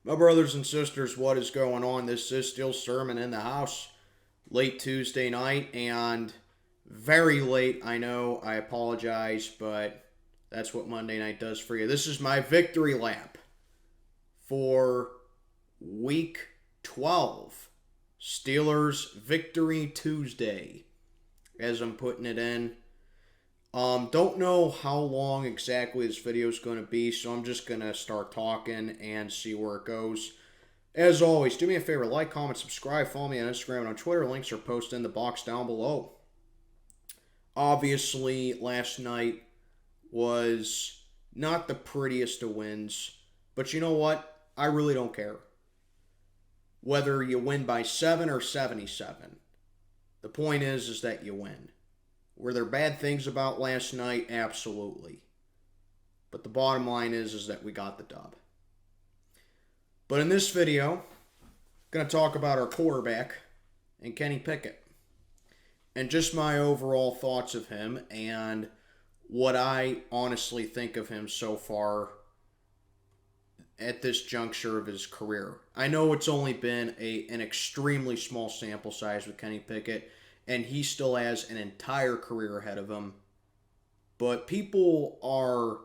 My brothers and sisters, what is going on? This is still Sermon in the House, late Tuesday night, and very late. I know, I apologize, but that's what Monday night does for you. This is my victory lap for week 12. Steelers Victory Tuesday, as I'm putting it in. Don't know how long exactly this video is going to be, so I'm just going to start talking and see where it goes. As always, do me a favor, like, comment, subscribe, follow me on Instagram and on Twitter. Links are posted in the box down below. Obviously, last night was not the prettiest of wins, but you know what? I really don't care. Whether you win by 7 or 77, the point is that you win. Were there bad things about last night? Absolutely. But the bottom line is that we got the dub. But in this video, I'm going to talk about our quarterback and Kenny Pickett. And just my overall thoughts of him and what I honestly think of him so far at this juncture of his career. I know it's only been an extremely small sample size with Kenny Pickett, and he still has an entire career ahead of him. But people are,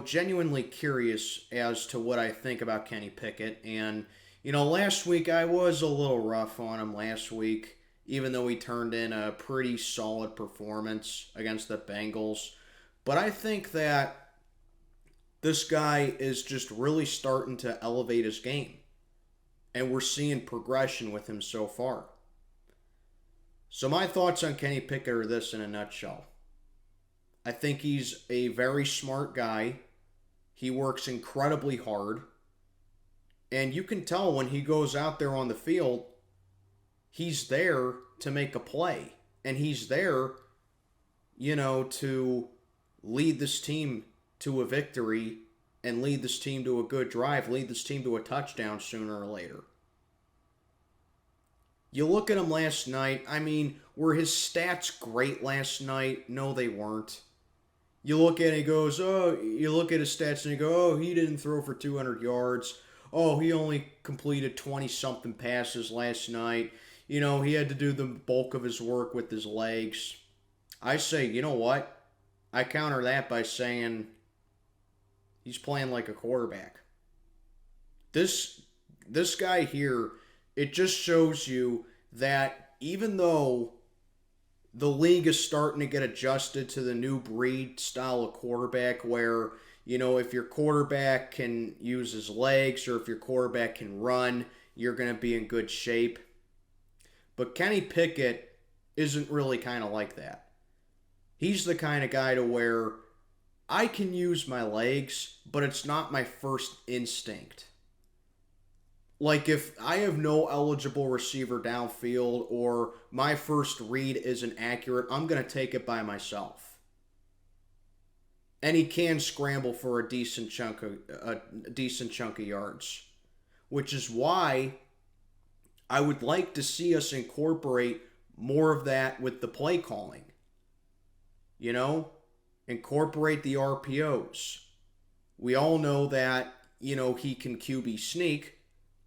genuinely curious as to what I think about Kenny Pickett. And, last week I was a little rough on him last week, even though he turned in a pretty solid performance against the Bengals. But I think that this guy is just really starting to elevate his game. And we're seeing progression with him so far. So my thoughts on Kenny Pickett are this in a nutshell. I think he's a very smart guy. He works incredibly hard. And you can tell when he goes out there on the field, he's there to make a play. And he's there, to lead this team to a victory and lead this team to a good drive, lead this team to a touchdown sooner or later. You look at him last night, were his stats great last night? No, they weren't. You look at it, you look at his stats and you go, he didn't throw for 200 yards. Oh, he only completed 20-something passes last night. He had to do the bulk of his work with his legs. I say, you know what? I counter that by saying he's playing like a quarterback. This guy here, it just shows you that even though the league is starting to get adjusted to the new breed style of quarterback where, if your quarterback can use his legs or if your quarterback can run, you're going to be in good shape. But Kenny Pickett isn't really kind of like that. He's the kind of guy to where I can use my legs, but it's not my first instinct. Like if I have no eligible receiver downfield or my first read isn't accurate, I'm going to take it by myself. And he can scramble for a decent chunk of yards, which is why I would like to see us incorporate more of that with the play calling. Incorporate the RPOs. We all know that, he can QB sneak.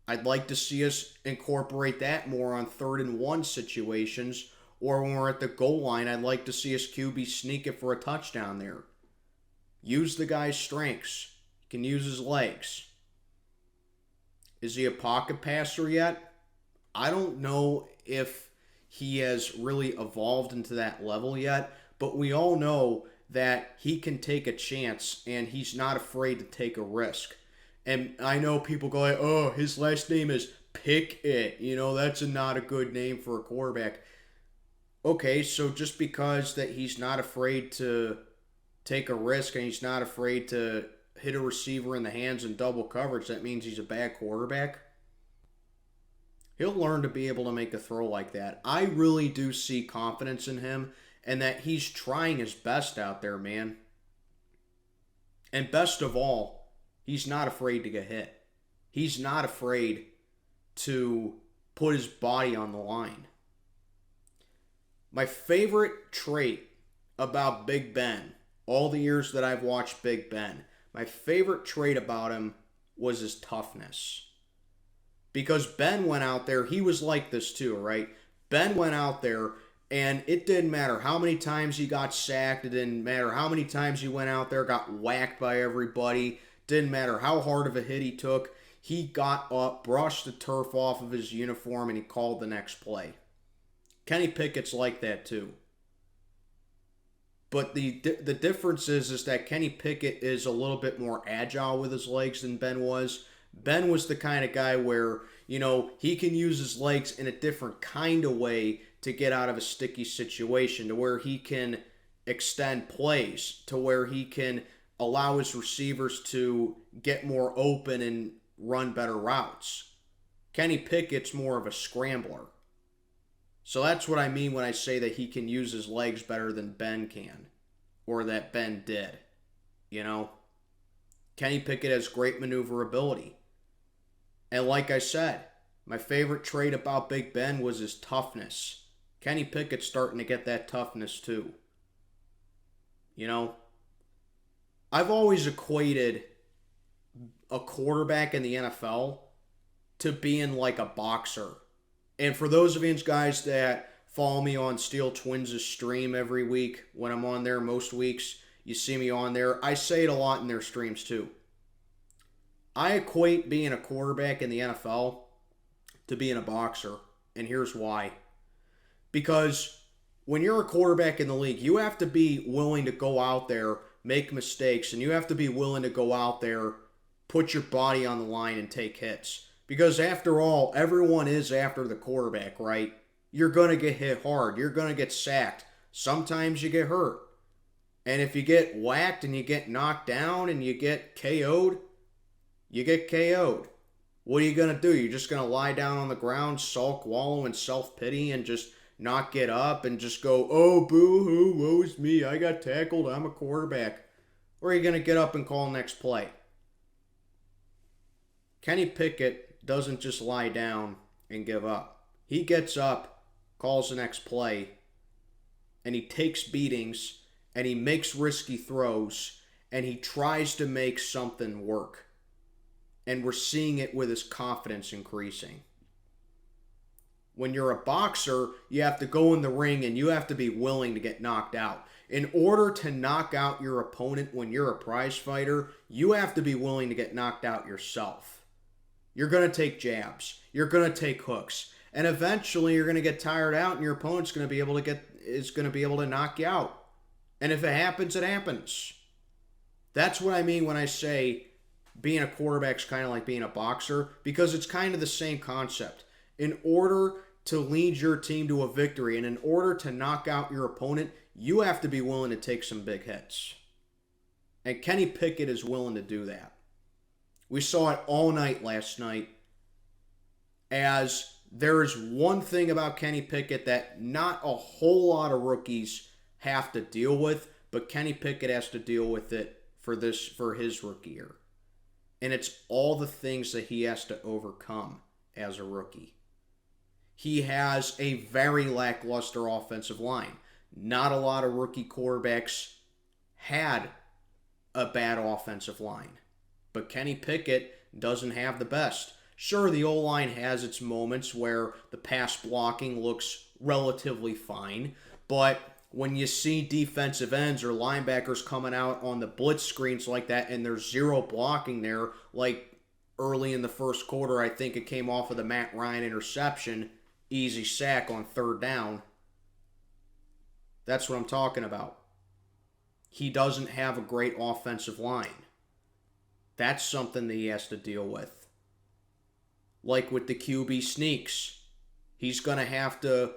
I'd like to see us incorporate that more on 3rd and 1 situations, or when we're at the goal line, I'd like to see us QB sneak it for a touchdown there. Use the guy's strengths. He can use his legs. Is he a pocket passer yet? I don't know if he has really evolved into that level yet, but we all know that he can take a chance and he's not afraid to take a risk. And I know people go like, oh, his last name is Pickett. That's not a good name for a quarterback. Okay, so just because that he's not afraid to take a risk and he's not afraid to hit a receiver in the hands in double coverage, that means he's a bad quarterback? He'll learn to be able to make a throw like that. I really do see confidence in him and that he's trying his best out there, man. And best of all, he's not afraid to get hit. He's not afraid to put his body on the line. My favorite trait about Big Ben, all the years that I've watched Big Ben, my favorite trait about him was his toughness. Because Ben went out there, he was like this too, right? Ben went out there, and it didn't matter how many times he got sacked. It didn't matter how many times he went out there, got whacked by everybody. Didn't matter how hard of a hit he took. He got up, brushed the turf off of his uniform, and he called the next play. Kenny Pickett's like that too. But the difference is that Kenny Pickett is a little bit more agile with his legs than Ben was. Ben was the kind of guy where, he can use his legs in a different kind of way to get out of a sticky situation, to where he can extend plays, to where he can allow his receivers to get more open and run better routes. Kenny Pickett's more of a scrambler. So that's what I mean when I say that he can use his legs better than Ben can, or that Ben did. Kenny Pickett has great maneuverability. And like I said, my favorite trait about Big Ben was his toughness. Kenny Pickett's starting to get that toughness too. I've always equated a quarterback in the NFL to being like a boxer. And for those of you guys that follow me on Steel Twins' stream every week, when I'm on there most weeks, you see me on there. I say it a lot in their streams too. I equate being a quarterback in the NFL to being a boxer, and here's why. Because when you're a quarterback in the league, you have to be willing to go out there, make mistakes, and you have to be willing to go out there, put your body on the line, and take hits. Because after all, everyone is after the quarterback, right? You're going to get hit hard. You're going to get sacked. Sometimes you get hurt. And if you get whacked and you get knocked down and you get KO'd, you get KO'd. What are you going to do? You're just going to lie down on the ground, sulk, wallow in self-pity, and just not get up and just go, oh, boo-hoo, woe's me, I got tackled, I'm a quarterback. Or are you going to get up and call next play? Kenny Pickett doesn't just lie down and give up. He gets up, calls the next play, and he takes beatings, and he makes risky throws, and he tries to make something work. And we're seeing it with his confidence increasing. When you're a boxer, you have to go in the ring and you have to be willing to get knocked out. In order to knock out your opponent when you're a prize fighter, you have to be willing to get knocked out yourself. You're going to take jabs. You're going to take hooks. And eventually you're going to get tired out and your opponent's going to be able to knock you out. And if it happens, it happens. That's what I mean when I say being a quarterback's kind of like being a boxer, because it's kind of the same concept. In order to lead your team to a victory and in order to knock out your opponent, you have to be willing to take some big hits. And Kenny Pickett is willing to do that. We saw it all night last night, as there is one thing about Kenny Pickett that not a whole lot of rookies have to deal with, but Kenny Pickett has to deal with it for his rookie year. And it's all the things that he has to overcome as a rookie. He has a very lackluster offensive line. Not a lot of rookie quarterbacks had a bad offensive line. But Kenny Pickett doesn't have the best. Sure, the O-line has its moments where the pass blocking looks relatively fine, but when you see defensive ends or linebackers coming out on the blitz screens like that and there's zero blocking there, like early in the first quarter, I think it came off of the Matt Ryan interception, easy sack on third down. That's what I'm talking about. He doesn't have a great offensive line. That's something that he has to deal with. Like with the QB sneaks, he's going to have to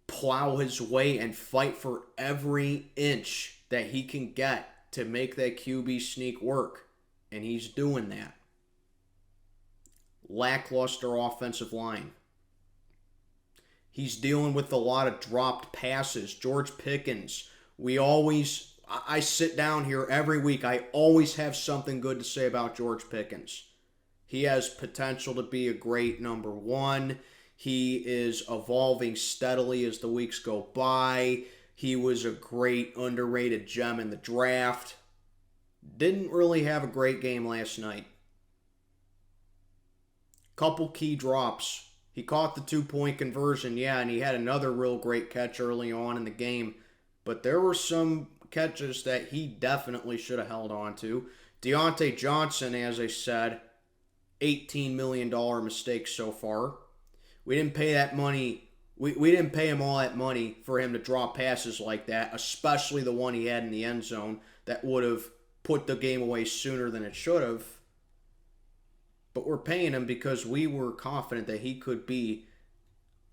plow his way and fight for every inch that he can get to make that QB sneak work. And he's doing that. Lackluster offensive line. He's dealing with a lot of dropped passes. George Pickens. I sit down here every week. I always have something good to say about George Pickens. He has potential to be a great number one. He is evolving steadily as the weeks go by. He was a great underrated gem in the draft. Didn't really have a great game last night. Couple key drops. He caught the 2-point conversion, yeah, and he had another real great catch early on in the game. But there were some catches that he definitely should have held on to. Deontay Johnson, as I said, $18 million mistake so far. We didn't pay that money. We didn't pay him all that money for him to draw passes like that, especially the one he had in the end zone that would have put the game away sooner than it should have. But we're paying him because we were confident that he could be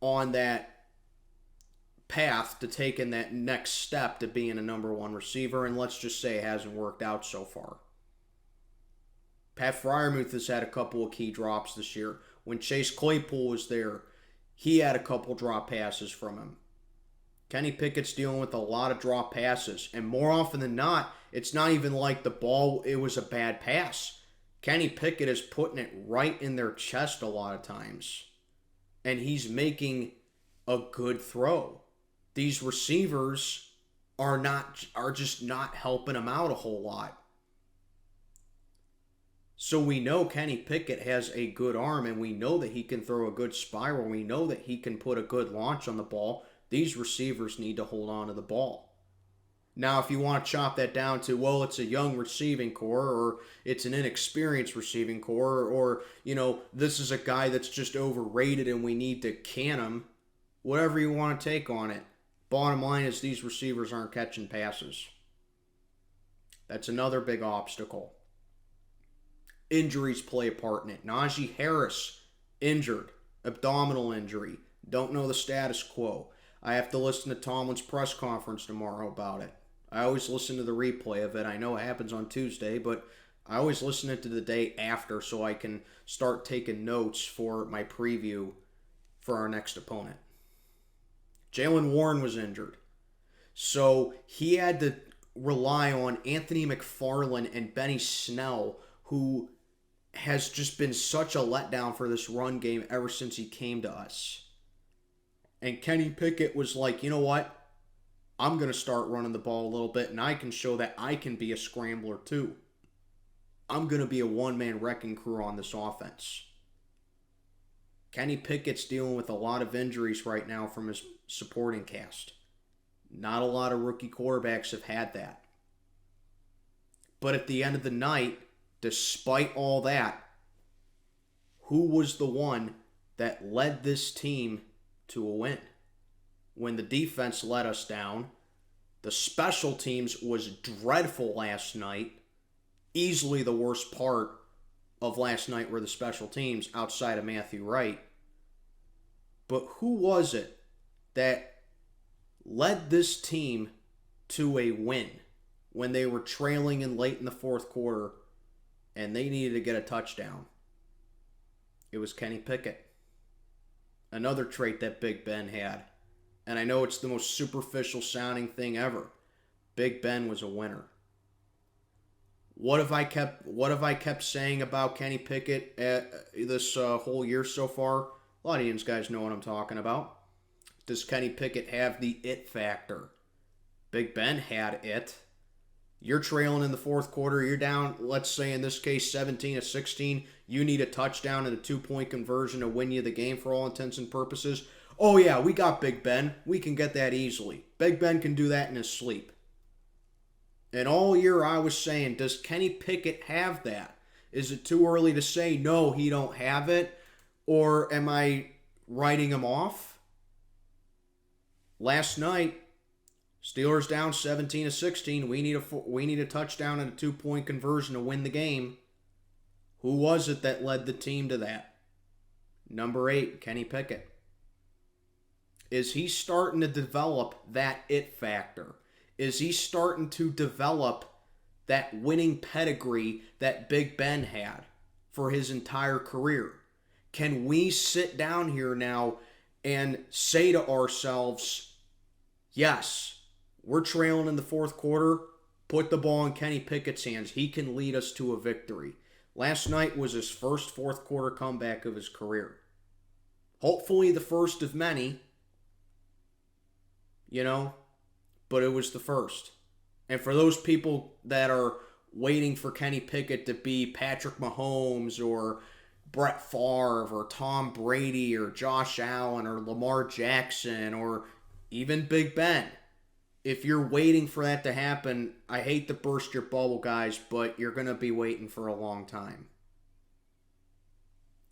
on that path to taking that next step to being a number one receiver, and let's just say it hasn't worked out so far. Pat Freiermuth has had a couple of key drops this year. When Chase Claypool was there, he had a couple drop passes from him. Kenny Pickett's dealing with a lot of drop passes, and more often than not, it's not even like the ball, it was a bad pass. Kenny Pickett is putting it right in their chest a lot of times, and he's making a good throw. These receivers are just not helping him out a whole lot. So we know Kenny Pickett has a good arm, and we know that he can throw a good spiral. We know that he can put a good launch on the ball. These receivers need to hold on to the ball. Now, if you want to chop that down to, well, it's a young receiving core, or it's an inexperienced receiving core, or, this is a guy that's just overrated and we need to can him, whatever you want to take on it. Bottom line is these receivers aren't catching passes. That's another big obstacle. Injuries play a part in it. Najee Harris, injured. Abdominal injury. Don't know the status quo. I have to listen to Tomlin's press conference tomorrow about it. I always listen to the replay of it. I know it happens on Tuesday, but I always listen it to the day after so I can start taking notes for my preview for our next opponent. Jaylen Warren was injured. So he had to rely on Anthony McFarland and Benny Snell, who has just been such a letdown for this run game ever since he came to us. And Kenny Pickett was like, you know what? I'm going to start running the ball a little bit, and I can show that I can be a scrambler too. I'm going to be a one-man wrecking crew on this offense. Kenny Pickett's dealing with a lot of injuries right now from his supporting cast. Not a lot of rookie quarterbacks have had that. But at the end of the night, despite all that, who was the one that led this team to a win? When the defense let us down, the special teams was dreadful last night. Easily the worst part of last night were the special teams outside of Matthew Wright. But who was it that led this team to a win when they were trailing in late in the fourth quarter and they needed to get a touchdown? It was Kenny Pickett. Another trait that Big Ben had. And I know it's the most superficial sounding thing ever. Big Ben was a winner. What have I kept saying about Kenny Pickett this whole year so far? A lot of you guys know what I'm talking about. Does Kenny Pickett have the it factor? Big Ben had it. You're trailing in the fourth quarter. You're down, let's say in this case, 17-16. You need a touchdown and a 2-point conversion to win you the game for all intents and purposes. Oh yeah, we got Big Ben. We can get that easily. Big Ben can do that in his sleep. And all year I was saying, does Kenny Pickett have that? Is it too early to say, no, he don't have it? Or am I writing him off? Last night, Steelers down 17-16. We need a touchdown and a 2-point conversion to win the game. Who was it that led the team to that? Number 8, Kenny Pickett. Is he starting to develop that it factor? Is he starting to develop that winning pedigree that Big Ben had for his entire career? Can we sit down here now and say to ourselves, yes, we're trailing in the fourth quarter, put the ball in Kenny Pickett's hands. He can lead us to a victory. Last night was his first fourth quarter comeback of his career. Hopefully the first of many, but it was the first. And for those people that are waiting for Kenny Pickett to be Patrick Mahomes or Brett Favre or Tom Brady or Josh Allen or Lamar Jackson or even Big Ben. If you're waiting for that to happen, I hate to burst your bubble, guys, but you're going to be waiting for a long time.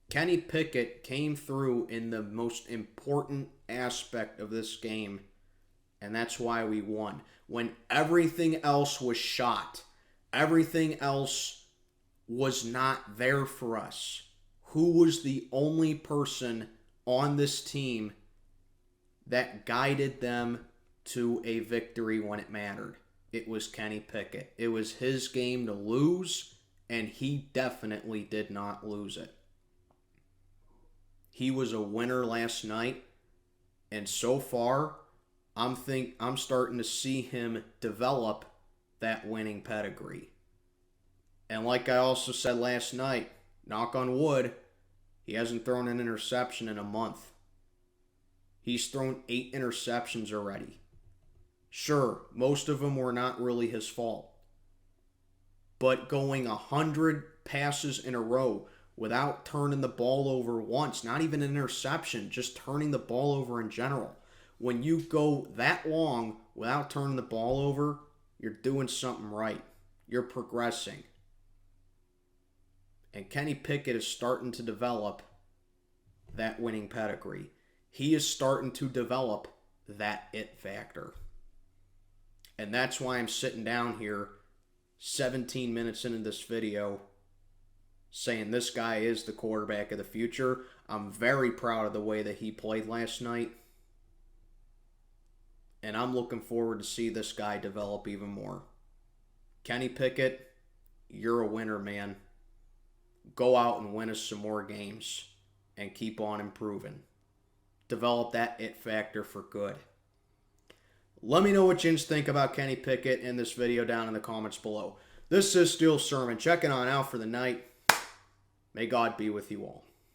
Kenny Pickett came through in the most important aspect of this game, and that's why we won. When everything else was shot, everything else was not there for us. Who was the only person on this team that guided them to a victory when it mattered? It was Kenny Pickett. It was his game to lose, and he definitely did not lose it. He was a winner last night, and so far, I'm starting to see him develop that winning pedigree. And like I also said last night, knock on wood, he hasn't thrown an interception in a month. He's thrown 8 interceptions already. Sure, most of them were not really his fault. But going 100 passes in a row without turning the ball over once, not even an interception, just turning the ball over in general. When you go that long without turning the ball over, you're doing something right. You're progressing. And Kenny Pickett is starting to develop that winning pedigree. He is starting to develop that it factor. And that's why I'm sitting down here 17 minutes into this video saying this guy is the quarterback of the future. I'm very proud of the way that he played last night. And I'm looking forward to see this guy develop even more. Kenny Pickett, you're a winner, man. Go out and win us some more games and keep on improving. Develop that it factor for good. Let me know what you think about Kenny Pickett in this video down in the comments below. This is Steel Sermon checking on out for the night. May God be with you all.